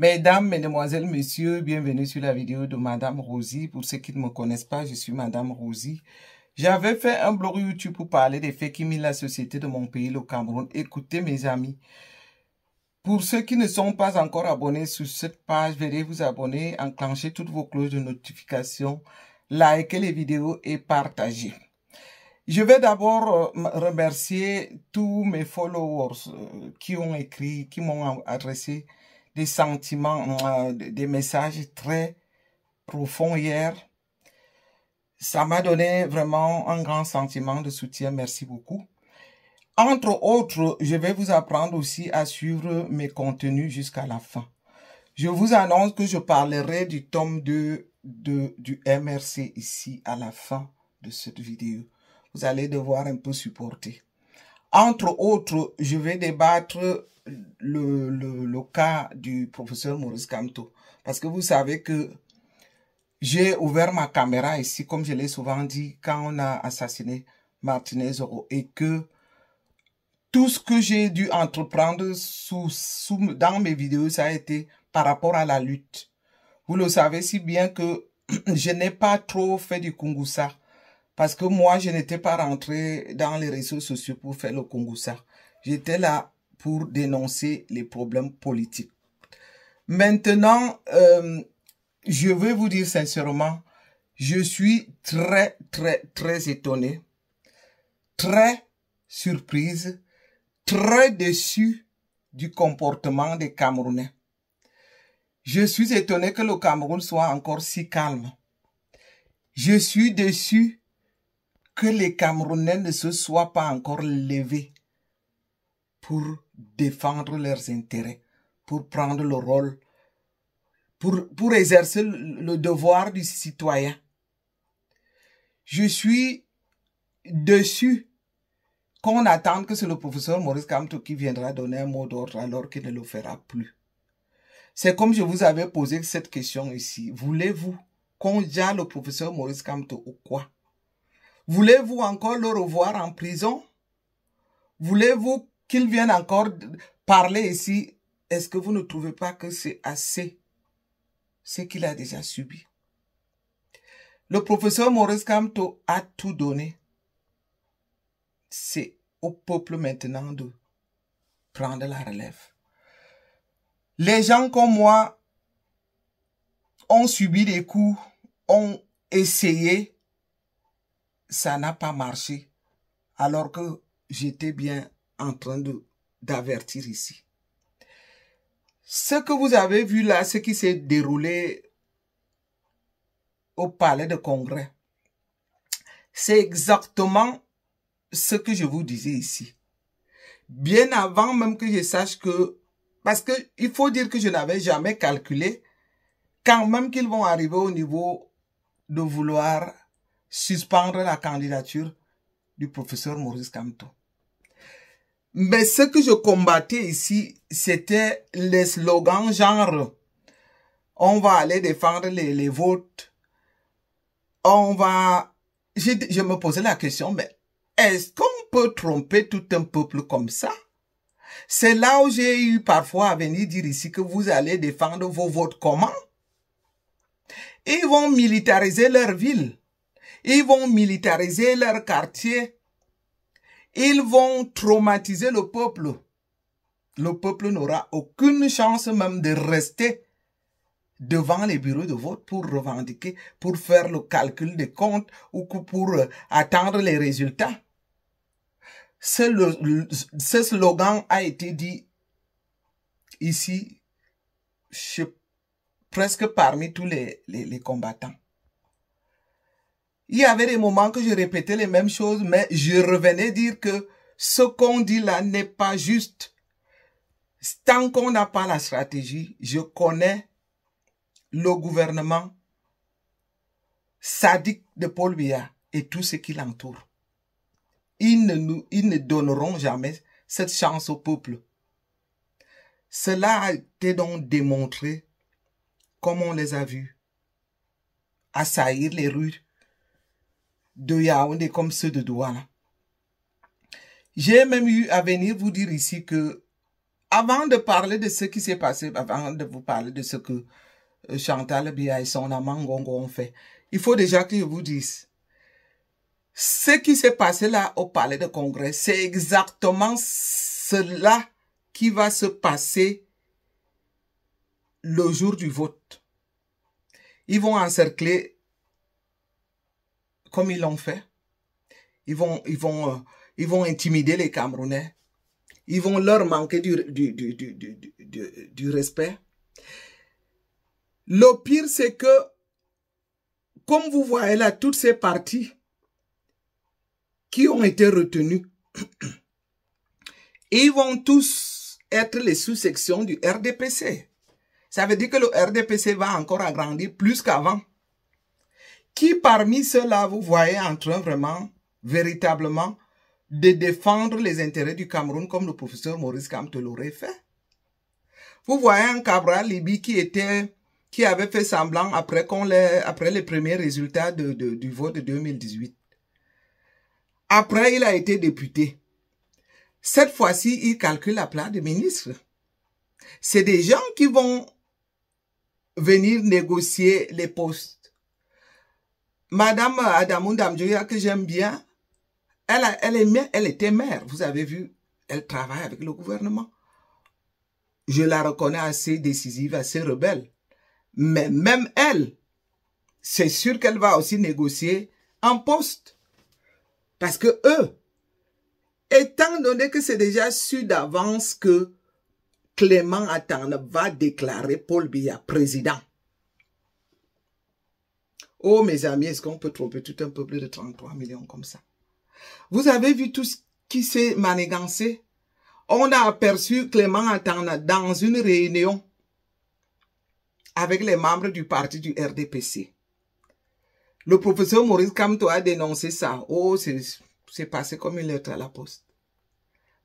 Mesdames, Mesdemoiselles, Messieurs, bienvenue sur la vidéo de Madame Rosie. Pour ceux qui ne me connaissent pas, je suis Madame Rosie. J'avais fait un blog YouTube pour parler des faits qui minent la société de mon pays, le Cameroun. Écoutez mes amis, pour ceux qui ne sont pas encore abonnés sur cette page, veuillez vous abonner, enclencher toutes vos cloches de notification, liker les vidéos et partager. Je vais d'abord remercier tous mes followers qui ont écrit, qui m'ont adressé des sentiments, des messages très profonds hier. Ça m'a donné vraiment un grand sentiment de soutien. Merci beaucoup. Entre autres, je vais vous apprendre aussi à suivre mes contenus jusqu'à la fin. Je vous annonce que je parlerai du tome 2 du MRC ici à la fin de cette vidéo. Vous allez devoir un peu supporter. Entre autres, je vais débattre le cas du professeur Maurice Kamto. Parce que vous savez que j'ai ouvert ma caméra ici, comme je l'ai souvent dit, quand on a assassiné Martinez Oro, et que tout ce que j'ai dû entreprendre dans mes vidéos, ça a été par rapport à la lutte. Vous le savez si bien que je n'ai pas trop fait du Kungoussa. Parce que moi, je n'étais pas rentré dans les réseaux sociaux pour faire le Kungoussa. J'étais là pour dénoncer les problèmes politiques. Maintenant, je vais vous dire sincèrement, je suis très étonné, très surprise, très déçu du comportement des Camerounais. Je suis étonné que le Cameroun soit encore si calme. Je suis déçu que les Camerounais ne se soient pas encore levés pour défendre leurs intérêts, pour prendre le rôle, pour exercer le devoir du citoyen. Je suis déçu qu'on attende que c'est le professeur Maurice Kamto qui viendra donner un mot d'ordre alors qu'il ne le fera plus. C'est comme je vous avais posé cette question ici. Voulez-vous qu'on gère le professeur Maurice Kamto ou quoi? Voulez-vous encore le revoir en prison? Voulez-vous qu'il vienne encore parler ici? Est-ce que vous ne trouvez pas que c'est assez ce qu'il a déjà subi? Le professeur Maurice Kamto a tout donné. C'est au peuple maintenant de prendre la relève. Les gens comme moi ont subi des coups, ont essayé. Ça n'a pas marché, alors que j'étais bien en train d'avertir ici. Ce que vous avez vu là, ce qui s'est déroulé au palais de congrès, c'est exactement ce que je vous disais ici. Bien avant même que je sache que, parce que il faut dire que je n'avais jamais calculé quand même qu'ils vont arriver au niveau de vouloir suspendre la candidature du professeur Maurice Kamto. Mais ce que je combattais ici, c'était les slogans genre on va aller défendre les votes, on va... Je me posais la question, mais est-ce qu'on peut tromper tout un peuple comme ça? C'est là où j'ai eu parfois à venir dire ici que vous allez défendre vos votes comment? Ils vont militariser leur ville. Ils vont militariser leur quartier. Ils vont traumatiser le peuple. Le peuple n'aura aucune chance même de rester devant les bureaux de vote pour revendiquer, pour faire le calcul des comptes ou pour attendre les résultats. Ce slogan a été dit ici presque parmi tous les combattants. Il y avait des moments que je répétais les mêmes choses, mais je revenais dire que ce qu'on dit là n'est pas juste. Tant qu'on n'a pas la stratégie, je connais le gouvernement sadique de Paul Biya et tout ce qui l'entoure. Ils ne donneront jamais cette chance au peuple. Cela a été donc démontré, comme on les a vus, assaillir les rues de Yaoundé comme ceux de Douala. J'ai même eu à venir vous dire ici que avant de parler de ce qui s'est passé, avant de vous parler de ce que Chantal Biya et son amant Ngongo ont fait, il faut déjà que je vous dise, ce qui s'est passé là au palais de congrès, c'est exactement cela qui va se passer le jour du vote. Ils vont encercler comme ils l'ont fait. Ils vont intimider les Camerounais. Ils vont leur manquer du respect. Le pire, c'est que, comme vous voyez là, toutes ces parties qui ont été retenues, ils vont tous être les sous-sections du RDPC. Ça veut dire que le RDPC va encore agrandir plus qu'avant. Qui parmi ceux-là, vous voyez en train vraiment, véritablement, de défendre les intérêts du Cameroun comme le professeur Maurice Kamto l'aurait fait? Vous voyez un Cabral Libi qui avait fait semblant après les premiers résultats du vote de 2018. Après, il a été député. Cette fois-ci, il calcule la place de ministre. C'est des gens qui vont venir négocier les postes. Madame Adamou Damdjoya, que j'aime bien, elle était maire. Vous avez vu, elle travaille avec le gouvernement. Je la reconnais assez décisive, assez rebelle. Mais même elle, c'est sûr qu'elle va aussi négocier un poste. Parce que eux, étant donné que c'est déjà su d'avance que Clément Atanga va déclarer Paul Biya président. Oh mes amis, est-ce qu'on peut tromper tout un peuple de 33 millions comme ça? Vous avez vu tout ce qui s'est manigancé? On a aperçu Clément Atanga dans une réunion avec les membres du parti du RDPC. Le professeur Maurice Kamto a dénoncé ça. Oh, c'est passé comme une lettre à la poste.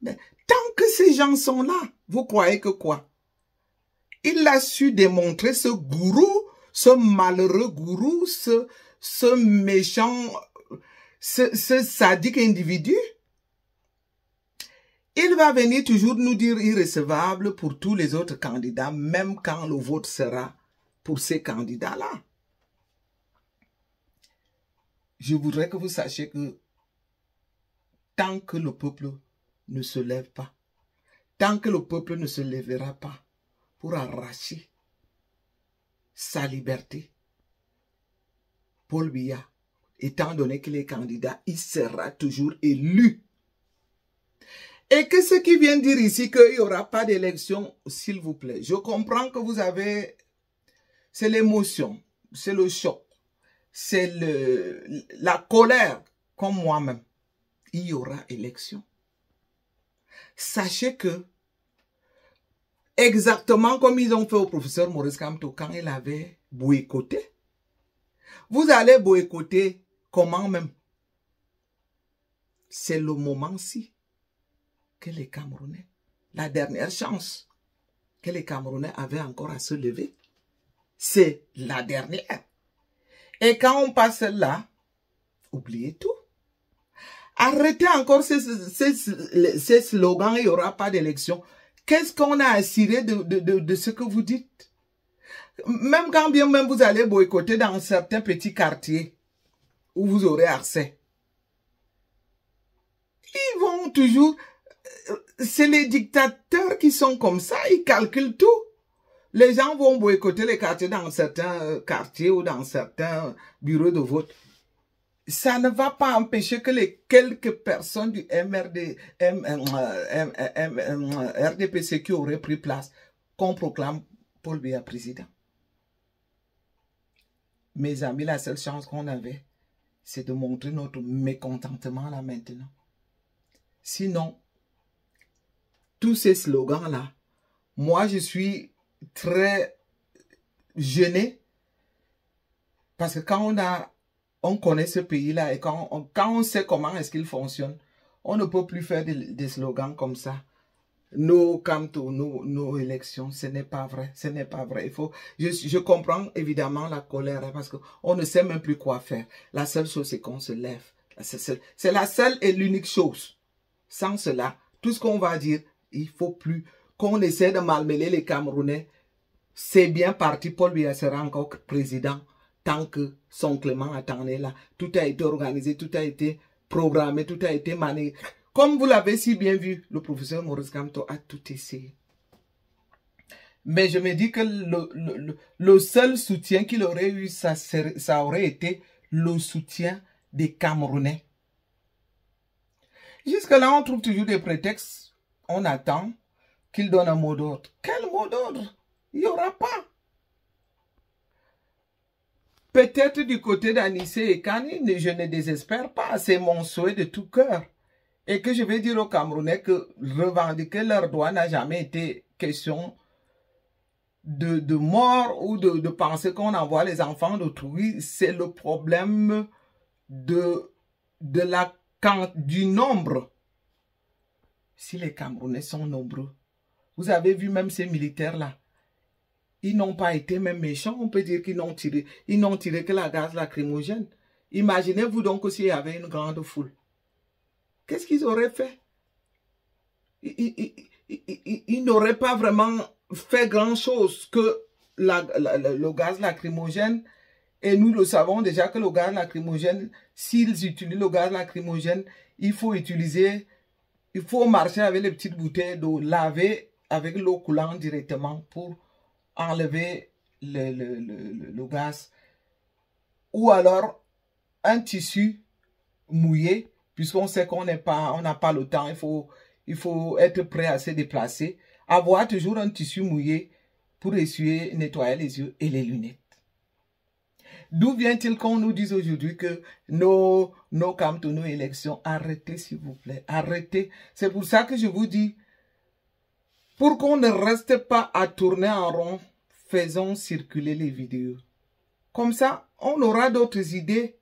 Mais tant que ces gens sont là, vous croyez que quoi? Il a su démontrer ce gourou, ce malheureux gourou, ce méchant, ce sadique individu. Il va venir toujours nous dire irrecevable pour tous les autres candidats, même quand le vote sera pour ces candidats-là. Je voudrais que vous sachiez que tant que le peuple ne se lève pas, tant que le peuple ne se lèvera pas pour arracher sa liberté, Paul Biya, étant donné qu'il est candidat, il sera toujours élu. Et que ceux qui viennent dire ici qu'il n'y aura pas d'élection, s'il vous plaît, je comprends que vous avez, c'est l'émotion, c'est le choc, c'est la colère, comme moi-même. Il y aura élection. Sachez que, exactement comme ils ont fait au professeur Maurice Kamto quand il avait boycotté, vous allez boycotter comment même? C'est le moment-ci que les Camerounais, la dernière chance que les Camerounais avaient encore à se lever, c'est la dernière. Et quand on passe là, oubliez tout. Arrêtez encore ces slogans, il n'y aura pas d'élection. Qu'est-ce qu'on a à cirer de ce que vous dites? Même quand bien même vous allez boycotter dans certains petits quartiers où vous aurez accès. Ils vont toujours... C'est les dictateurs qui sont comme ça, ils calculent tout. Les gens vont boycotter les quartiers dans certains quartiers ou dans certains bureaux de vote. Ça ne va pas empêcher que les quelques personnes du RDPC qui auraient pris place, qu'on proclame Paul Biya président. Mes amis, la seule chance qu'on avait, c'est de montrer notre mécontentement là maintenant. Sinon, tous ces slogans-là, moi je suis très gêné parce que quand on connaît ce pays-là et quand on sait comment est-ce qu'il fonctionne, on ne peut plus faire des slogans comme ça. Nos Kamto, nos élections, ce n'est pas vrai, ce n'est pas vrai. Je comprends évidemment la colère parce qu'on ne sait même plus quoi faire. La seule chose, c'est qu'on se lève. C'est la seule et l'unique chose. Sans cela, tout ce qu'on va dire, il ne faut plus qu'on essaie de malmêler les Camerounais, c'est bien parti. Paul Biya sera encore président tant que son Clément attendait là. Tout a été organisé, tout a été programmé, tout a été mané. Comme vous l'avez si bien vu, le professeur Maurice Kamto a tout essayé. Mais je me dis que le seul soutien qu'il aurait eu, ça aurait été le soutien des Camerounais. Jusque-là, on trouve toujours des prétextes. On attend qu'il donne un mot d'ordre. Quel mot d'ordre? Il n'y aura pas. Peut-être du côté d'Anissé et Kani, je ne désespère pas. C'est mon souhait de tout cœur. Et que je vais dire aux Camerounais que revendiquer leurs droits n'a jamais été question de mort ou de penser qu'on envoie les enfants d'autrui. C'est le problème du nombre. Si les Camerounais sont nombreux, vous avez vu même ces militaires-là, ils n'ont pas été même méchants. On peut dire qu'ils n'ont tiré. Ils n'ont tiré que la gaz lacrymogène. Imaginez-vous donc s'il y avait une grande foule. Qu'est-ce qu'ils auraient fait? Ils n'auraient pas vraiment fait grand-chose que le gaz lacrymogène. Et nous le savons déjà que le gaz lacrymogène, s'ils utilisent le gaz lacrymogène, il faut marcher avec les petites bouteilles d'eau, laver avec l'eau coulante directement pour enlever le gaz. Ou alors un tissu mouillé, puisqu'on sait qu'on n'a pas le temps, il faut être prêt à se déplacer. Avoir toujours un tissu mouillé pour essuyer, nettoyer les yeux et les lunettes. D'où vient-il qu'on nous dise aujourd'hui que nos élections, arrêtez s'il vous plaît, arrêtez. C'est pour ça que je vous dis, pour qu'on ne reste pas à tourner en rond, faisons circuler les vidéos. Comme ça, on aura d'autres idées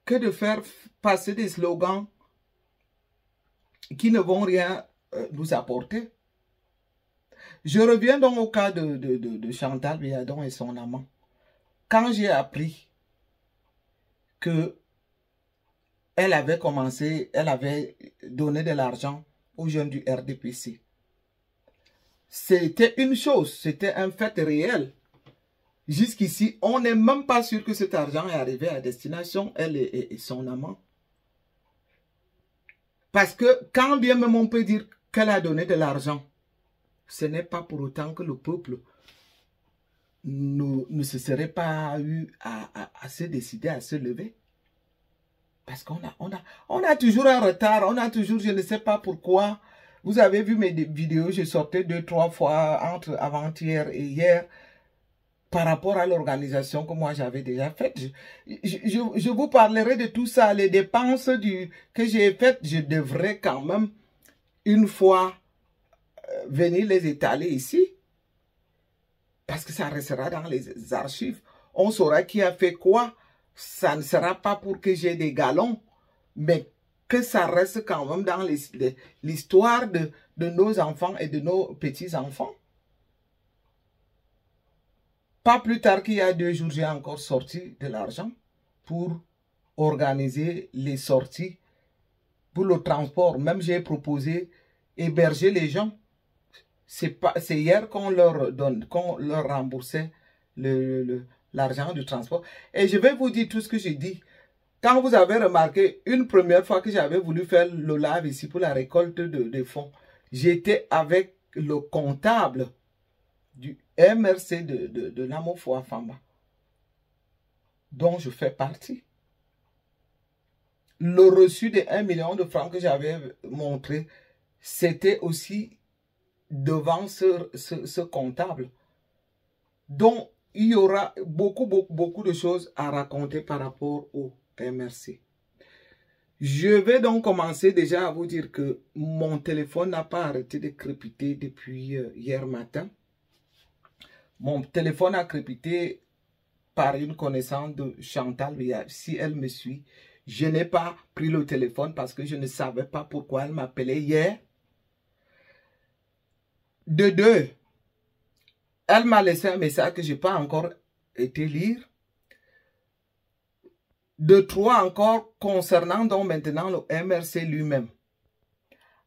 que de faire passer des slogans qui ne vont rien nous apporter. Je reviens donc au cas de Chantal Biadon et son amant. Quand j'ai appris que elle avait donné de l'argent aux jeunes du RDPC, c'était une chose, c'était un fait réel. Jusqu'ici, on n'est même pas sûr que cet argent est arrivé à destination, elle et son amant. Parce que quand bien même on peut dire qu'elle a donné de l'argent, ce n'est pas pour autant que le peuple ne se serait pas eu à se décider, à se lever. Parce qu'on a toujours un retard, on a toujours, je ne sais pas pourquoi. Vous avez vu mes vidéos, je sortais 2-3 fois entre avant-hier et hier par rapport à l'organisation que moi j'avais déjà faite. Je vous parlerai de tout ça, les dépenses que j'ai faites, je devrais quand même une fois venir les étaler ici. Parce que ça restera dans les archives. On saura qui a fait quoi. Ça ne sera pas pour que j'ai des galons, mais que ça reste quand même dans l'histoire de nos enfants et de nos petits-enfants. Pas plus tard qu'il y a 2 jours, j'ai encore sorti de l'argent pour organiser les sorties pour le transport. Même j'ai proposé héberger les gens. C'est hier qu'on leur remboursait l'argent du transport. Et je vais vous dire tout ce que j'ai dit. Quand vous avez remarqué, une première fois que j'avais voulu faire le live ici pour la récolte de fonds, j'étais avec le comptable du MRC de Namofo Famba, dont je fais partie. Le reçu de 1 million de francs que j'avais montré, c'était aussi devant ce comptable. Donc, il y aura beaucoup de choses à raconter par rapport au MRC. Je vais donc commencer déjà à vous dire que mon téléphone n'a pas arrêté de crépiter depuis hier matin. Mon téléphone a crépité par une connaissance de Chantal Biya. Si elle me suit, je n'ai pas pris le téléphone parce que je ne savais pas pourquoi elle m'appelait hier. De 2, elle m'a laissé un message que je n'ai pas encore été lire. De 3 encore, concernant donc maintenant le MRC lui-même.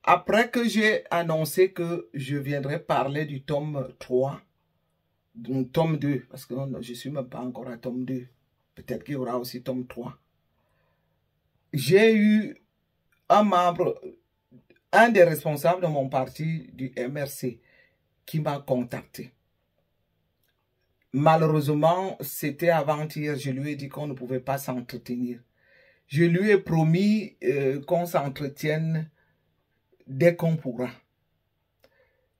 Après que j'ai annoncé que je viendrai parler du tome 3, du tome 2, parce que je ne suis même pas encore à tome 2, peut-être qu'il y aura aussi tome 3. J'ai eu un membre, un des responsables de mon parti du MRC qui m'a contacté. Malheureusement, c'était avant-hier, je lui ai dit qu'on ne pouvait pas s'entretenir. Je lui ai promis qu'on s'entretienne dès qu'on pourra.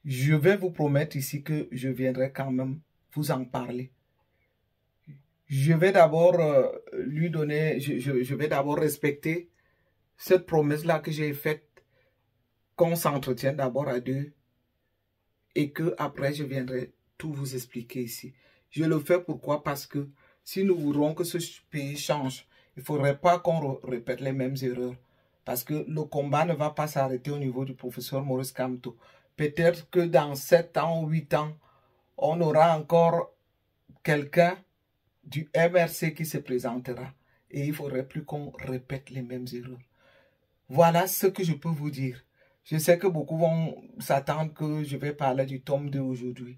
Je vais vous promettre ici que je viendrai quand même vous en parler. Je vais d'abord lui donner, je vais d'abord respecter cette promesse-là que j'ai faite, qu'on s'entretienne d'abord à deux et que après je viendrai tout vous expliquer ici. Je le fais pourquoi? Parce que si nous voulons que ce pays change, il ne faudrait pas qu'on répète les mêmes erreurs. Parce que le combat ne va pas s'arrêter au niveau du professeur Maurice Kamto. Peut-être que dans 7 ans ou 8 ans, on aura encore quelqu'un du MRC qui se présentera. Et il ne faudrait plus qu'on répète les mêmes erreurs. Voilà ce que je peux vous dire. Je sais que beaucoup vont s'attendre que je vais parler du tome 2 aujourd'hui.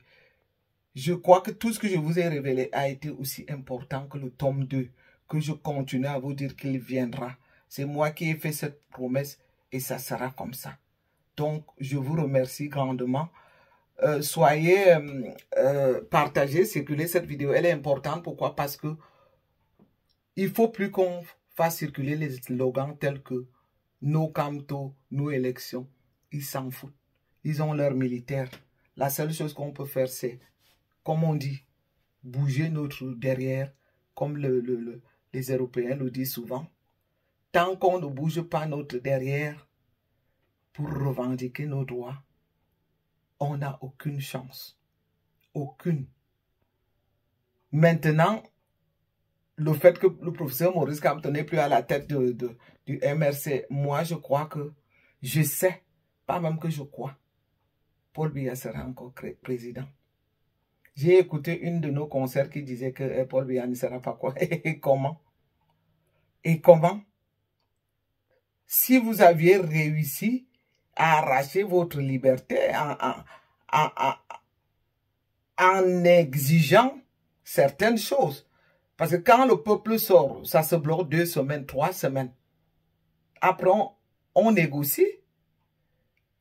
Je crois que tout ce que je vous ai révélé a été aussi important que le tome 2, que je continue à vous dire qu'il viendra. C'est moi qui ai fait cette promesse et ça sera comme ça. Donc, je vous remercie grandement. Soyez partagez, circulez cette vidéo. Elle est importante. Pourquoi? Parce que il ne faut plus qu'on fasse circuler les slogans tels que nos Kamto, nos élections. Ils s'en foutent. Ils ont leurs militaires. La seule chose qu'on peut faire, c'est, comme on dit, bouger notre derrière, comme les Européens le disent souvent. Tant qu'on ne bouge pas notre derrière pour revendiquer nos droits, on n'a aucune chance. Aucune. Maintenant, le fait que le professeur Maurice Kamto n'est plus à la tête du MRC, moi je crois que, je sais, pas même que je crois, Paul Biya sera encore président. J'ai écouté une de nos concerts qui disait que Paul Biya ne sera pas quoi. Et comment? Et comment? Si vous aviez réussi à arracher votre liberté en exigeant certaines choses. Parce que quand le peuple sort, ça se bloque 2 semaines, 3 semaines. Après, on négocie.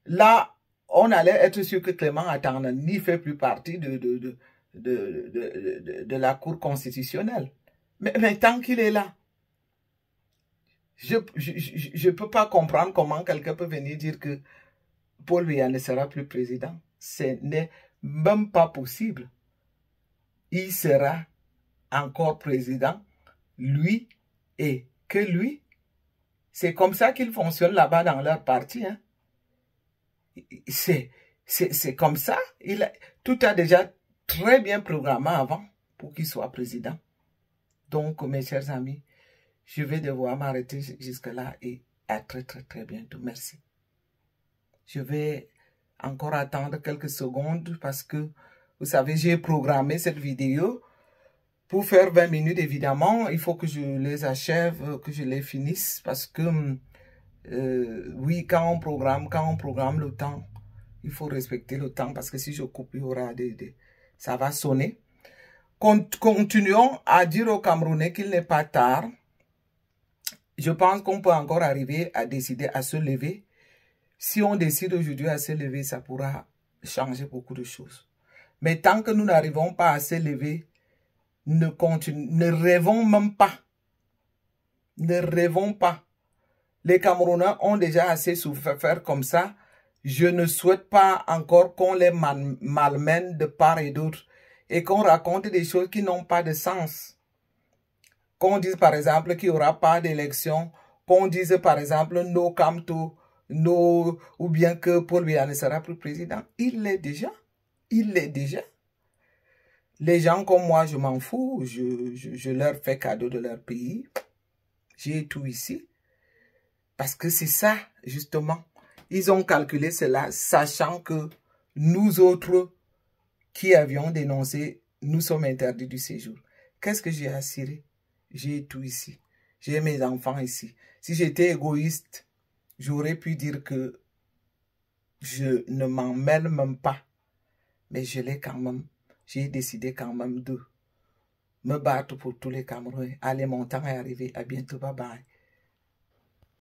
Là, on allait être sûr que Clément Atanda n'y fait plus partie de la Cour constitutionnelle. Mais tant qu'il est là, je ne peux pas comprendre comment quelqu'un peut venir dire que Paul Biya ne sera plus président. Ce n'est même pas possible. Il sera encore président, lui et que lui. C'est comme ça qu'il fonctionne là-bas dans leur parti. Hein. C'est comme ça. Tout a déjà très bien programmé avant pour qu'il soit président. Donc, mes chers amis, je vais devoir m'arrêter jusque-là et à très, très, très bientôt. Merci. Je vais encore attendre quelques secondes parce que, vous savez, j'ai programmé cette vidéo pour faire 20 minutes, évidemment. Il faut que je les achève, que je les finisse parce que, oui, quand on programme le temps, il faut respecter le temps parce que si je coupe, il y aura ça va sonner. Continuons à dire aux Camerounais qu'il n'est pas tard. Je pense qu'on peut encore arriver à décider à se lever. Si on décide aujourd'hui à se lever, ça pourra changer beaucoup de choses. Mais tant que nous n'arrivons pas à se lever, ne rêvons même pas. Ne rêvons pas. Les Camerounais ont déjà assez souffert comme ça. Je ne souhaite pas encore qu'on les malmène de part et d'autre et qu'on raconte des choses qui n'ont pas de sens. Qu'on dise par exemple qu'il n'y aura pas d'élection, qu'on dise par exemple no Kamto, no, ou bien que Paul Biya ne sera plus président. Il l'est déjà. Il l'est déjà. Les gens comme moi, je m'en fous. Je leur fais cadeau de leur pays. J'ai tout ici. Parce que c'est ça, justement. Ils ont calculé cela, sachant que nous autres qui avions dénoncé, nous sommes interdits du séjour. Qu'est-ce que j'ai assuré? J'ai tout ici. J'ai mes enfants ici. Si j'étais égoïste, j'aurais pu dire que je ne m'en mêle même pas. Mais je l'ai quand même, j'ai décidé quand même de me battre pour tous les Camerounais. Allez, mon temps est arrivé. À bientôt. Bye bye.